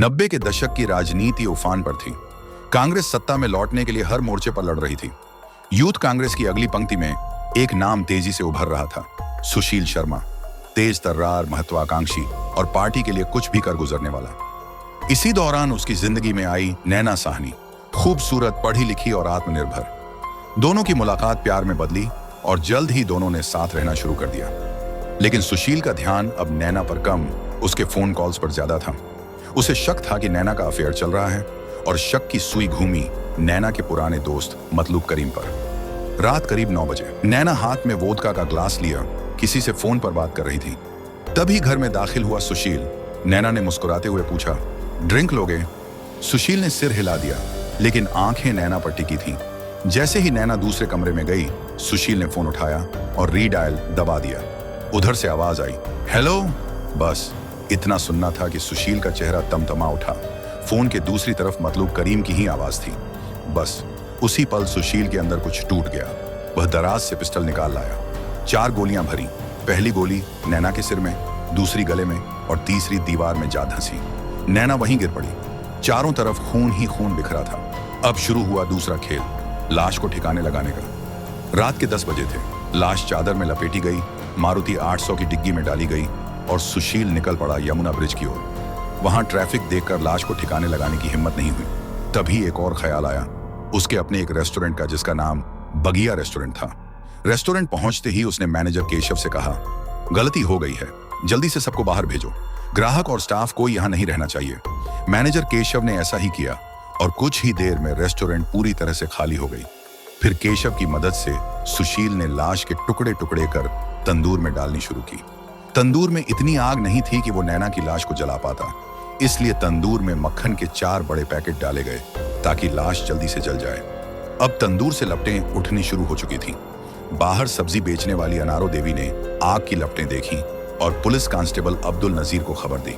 90 के दशक की राजनीति उफान पर थी। कांग्रेस सत्ता में लौटने के लिए हर मोर्चे पर लड़ रही थी। यूथ कांग्रेस की अगली पंक्ति में एक नाम तेजी से उभर रहा था, सुशील शर्मा। तेज तर्रार, महत्वाकांक्षी और पार्टी के लिए कुछ भी कर गुजरने वाला। इसी दौरान उसकी जिंदगी में आई नैना साहनी, खूबसूरत, पढ़ी लिखी और आत्मनिर्भर। दोनों की मुलाकात प्यार में बदली और जल्द ही दोनों ने साथ रहना शुरू कर दिया। लेकिन सुशील का ध्यान अब नैना पर कम, उसके फोन कॉल्स पर ज्यादा था। उसे शक था कि नैना का अफेयर चल रहा है और शक की सुई घूमी नैना के पुराने दोस्त मतलूब करीम पर। रात करीब 9 बजे नैना हाथ में वोदका का ग्लास लिया किसी से फोन पर बात कर रही थी। तभी घर में दाखिल हुआ सुशील। नैना ने मुस्कुराते हुए पूछा, ड्रिंक लोगे? सुशील ने सिर हिला दिया, लेकिन आंखें नैना पर टिकी थीं। जैसे ही नैना दूसरे कमरे में गई, सुशील ने फोन उठाया और रीडायल दबा दिया। उधर से आवाज आई, हेलो। बस इतना सुनना था कि सुशील का चेहरा तमतमा उठा। फोन के दूसरी तरफ मतलूब करीम की ही आवाज थी। बस उसी पल सुशील के अंदर कुछ टूट गया। वह दराज से पिस्टल निकाल लाया। 4 गोलियां भरी। पहली गोली नैना के सिर में, दूसरी गले में और तीसरी दीवार में जा धंसी। नैना वहीं गिर पड़ी। चारों तरफ खून ही खून बिखरा था। अब शुरू हुआ दूसरा खेल, लाश को ठिकाने लगाने का। रात के 10 बजे थे। लाश चादर में लपेटी गई, मारुति 800 की डिग्गी में डाली गई और सुशील निकल पड़ा यमुना ब्रिज की ओर। वहां ट्रैफिक देखकर लाश को ठिकाने लगाने की हिम्मत नहीं हुई। तभी एक और ख्याल आया, उसके अपने एक रेस्टोरेंट का, जिसका नाम बगिया रेस्टोरेंट था। रेस्टोरेंट पहुंचते ही उसने मैनेजर केशव से कहा, गलती हो गई है, जल्दी से सबको बाहर भेजो। ग्राहक और स्टाफ को यहां नहीं रहना चाहिए। मैनेजर केशव ने ऐसा ही किया और कुछ ही देर में रेस्टोरेंट पूरी तरह से खाली हो गई। फिर केशव की मदद से सुशील ने लाश के टुकड़े टुकड़े कर तंदूर में डालनी शुरू की। तंदूर में इतनी आग नहीं थी कि वो नैना की लाश को जला पाता, इसलिए तंदूर में मक्खन के 4 बड़े पैकेट डाले गए ताकि लाश जल्दी से जल जाए। अब तंदूर से लपटें उठनी शुरू हो चुकी थीं। बाहर सब्जी बेचने वाली अनारो देवी ने आग की लपटें देखी और पुलिस कांस्टेबल अब्दुल नजीर को खबर दी।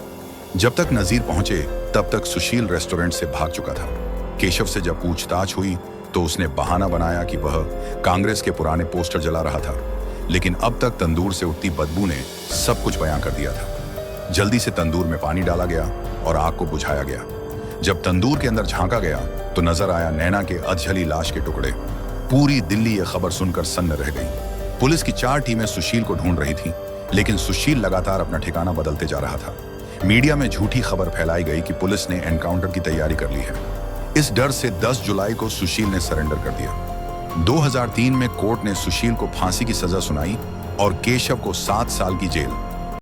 जब तक नजीर पहुंचे तब तक सुशील रेस्टोरेंट से भाग चुका था। केशव से जब पूछताछ हुई तो उसने बहाना बनाया कि वह कांग्रेस के पुराने पोस्टर जला रहा था, लेकिन अब तक तंदूर से उठती बदबू ने सब कुछ बयां कर दिया था। जल्दी से तंदूर में पानी डाला गया और आग को बुझाया गया। जब तंदूर के अंदर झांका गया तो नजर आया नैना के अधजली लाश के टुकड़े। पूरी दिल्ली यह खबर सुनकर सन्न रह गई। पुलिस की 4 टीमें सुशील को ढूंढ रही थी, लेकिन सुशील लगातार अपना ठिकाना बदलते जा रहा था। मीडिया में झूठी खबर फैलाई गई कि पुलिस ने एनकाउंटर की तैयारी कर ली है। इस डर से 10 जुलाई को सुशील ने सरेंडर कर दिया। 2003 में कोर्ट ने सुशील को फांसी की सजा सुनाई और केशव को 7 साल की जेल